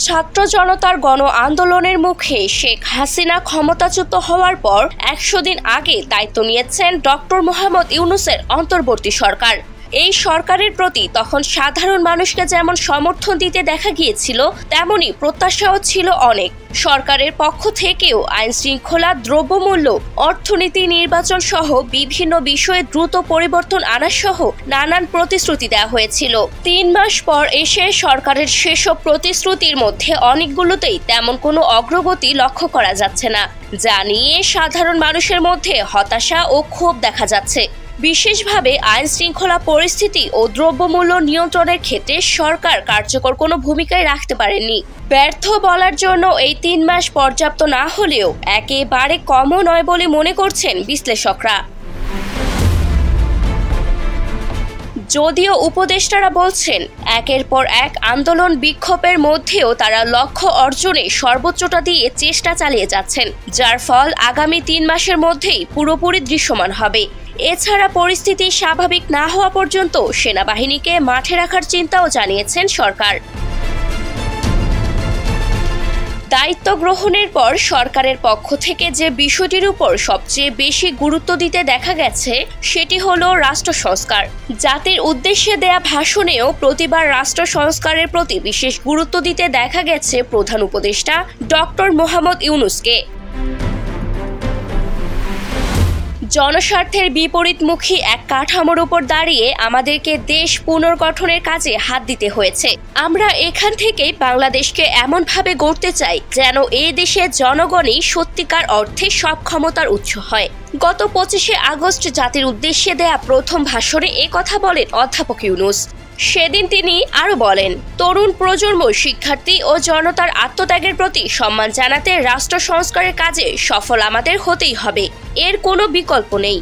ছাত্র জনতার গণ আন্দোলনের মুখে শেখ হাসিনা ক্ষমতাচ্যুত হওয়ার পর ১০০ দিন আগে দায়িত্ব নিয়েছেন ডক্টর মোহাম্মদ ইউনূসের অন্তর্বর্তী সরকার। এই সরকারের প্রতি তখন সাধারণ মানুষকে যেমন সমর্থন দিতে দেখা গিয়েছিল, তেমনি প্রত্যাশাও ছিল অনেক। সরকারের পক্ষ থেকেও আইন শৃঙ্খলা, দ্রব্যমূল্য, অর্থনীতি, নির্বাচন সহ বিভিন্ন বিষয়ে দ্রুত পরিবর্তন আনা সহ নানান প্রতিশ্রুতি দেওয়া হয়েছিল। ৩ মাস পর এসে সরকারের সেসব প্রতিশ্রুতির মধ্যে অনেকগুলোতেই তেমন কোনো অগ্রগতি লক্ষ্য করা যাচ্ছে না, যা নিয়ে সাধারণ মানুষের মধ্যে হতাশা ও ক্ষোভ দেখা যাচ্ছে। বিশেষভাবে আইন শৃঙ্খলা পরিস্থিতি ও দ্রব্যমূল্য নিয়ন্ত্রণের ক্ষেত্রে সরকার কার্যকর কোনো ভূমিকাই রাখতে পারেনি। ব্যর্থ বলার জন্য এই ৩ মাস পর্যাপ্ত না হলেও একেবারে কমও নয় বলে মনে করছেন বিশ্লেষকরা। যদিও উপদেষ্টারা বলছেন, একের পর এক আন্দোলন বিক্ষোভের মধ্যেও তারা লক্ষ্য অর্জনে সর্বোচ্চটা দিয়ে চেষ্টা চালিয়ে যাচ্ছেন, যার ফল আগামী ৩ মাসের মধ্যেই পুরোপুরি দৃশ্যমান হবে। এছাড়া পরিস্থিতি স্বাভাবিক না হওয়া পর্যন্ত সেনাবাহিনীকে মাঠে রাখার চিন্তাও জানিয়েছেন সরকার। দায়িত্ব গ্রহণের পর সরকারের পক্ষ থেকে যে বিষয়টির উপর সবচেয়ে বেশি গুরুত্ব দিতে দেখা গেছে সেটি হলো রাষ্ট্র সংস্কার। জাতির উদ্দেশ্যে দেয়া ভাষণেও প্রতিবার রাষ্ট্র সংস্কারের প্রতি বিশেষ গুরুত্ব দিতে দেখা গেছে প্রধান উপদেষ্টা ডক্টর মোহাম্মদ ইউনূসকে। জনস্বার্থের বিপরীতমুখী এক কাঠামোর উপর দাঁড়িয়ে আমাদেরকে দেশ পুনর্গঠনের কাজে হাত দিতে হয়েছে। আমরা এখান থেকেই বাংলাদেশকে এমনভাবে গড়তে চাই যেন এই দেশের জনগণই সত্যিকার অর্থে সব ক্ষমতার উৎস হয়। গত ২৫শে আগস্ট জাতির উদ্দেশ্যে দেয়া প্রথম ভাষণে এ কথা বলেন অধ্যাপক ইউনূস। সেদিন তিনি আরো বলেন, তরুণ প্রজন্ম, শিক্ষার্থী ও জনতার আত্মত্যাগের প্রতি সম্মান জানাতে রাষ্ট্র সংস্কারের কাজে সফল আমাদের হতেই হবে, এর কোনো বিকল্প নেই।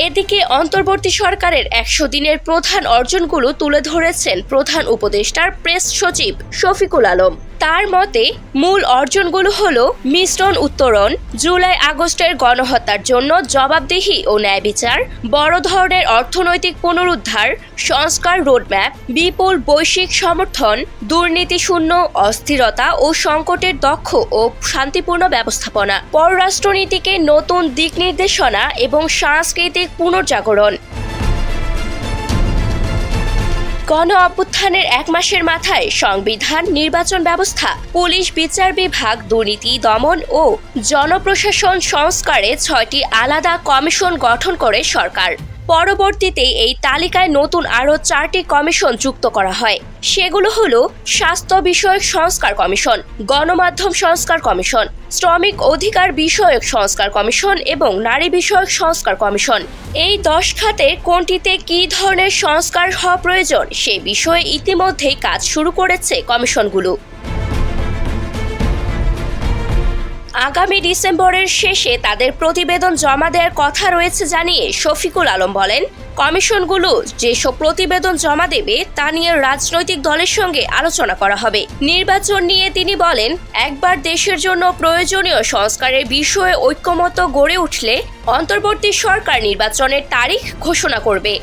এদিকে অন্তর্বর্তী সরকারের ১০০ দিনের প্রধান অর্জনগুলো তুলে ধরেছেন প্রধান উপদেষ্টার প্রেস সচিব শফিকুল আলম। তার মতে মূল অর্জনগুলো হলো মিশ্রণ উত্তরণ, জুলাই আগস্টের গণহত্যার জন্য জবাবদিহি ও ন্যায় বিচার, বড় ধরনের অর্থনৈতিক পুনরুদ্ধার, সংস্কার রোডম্যাপ, বিপুল বৈশ্বিক সমর্থন, দুর্নীতি শূন্য, অস্থিরতা ও সংকটের দক্ষ ও শান্তিপূর্ণ ব্যবস্থাপনা, পররাষ্ট্রনীতিকে নতুন দিক নির্দেশনা এবং সাংস্কৃতিক পুনর্জাগরণ। গণ অভ্যুত্থানের ১ মাসের মাথায় সংবিধান, নির্বাচন ব্যবস্থা, পুলিশ, বিচার বিভাগ, দুর্নীতি দমন ও জনপ্রশাসন সংস্কারে ৬টি আলাদা কমিশন গঠন করে সরকার। পরবর্তীতে এই তালিকায় নতুন আরও 4টি কমিশন যুক্ত করা হয়। সেগুলো হলো স্বাস্থ্য বিষয়ক সংস্কার কমিশন, গণমাধ্যম সংস্কার কমিশন, শ্রমিক অধিকার বিষয়ক সংস্কার কমিশন এবং নারী বিষয়ক সংস্কার কমিশন। এই 10 খাতে কোনটিতে কী ধরনের সংস্কার হওয়া প্রয়োজন সে বিষয়ে ইতিমধ্যেই কাজ শুরু করেছে কমিশনগুলো। আগামী ডিসেম্বরের শেষে তাদের প্রতিবেদন জমা দেওয়ার কথা রয়েছে জানিয়ে শফিকুল আলম বলেন, কমিশনগুলো যেসব প্রতিবেদন জমা দেবে তা নিয়ে রাজনৈতিক দলের সঙ্গে আলোচনা করা হবে। নির্বাচন নিয়ে তিনি বলেন, একবার দেশের জন্য প্রয়োজনীয় সংস্কারের বিষয়ে ঐক্যমত্য গড়ে উঠলে অন্তর্বর্তী সরকার নির্বাচনের তারিখ ঘোষণা করবে।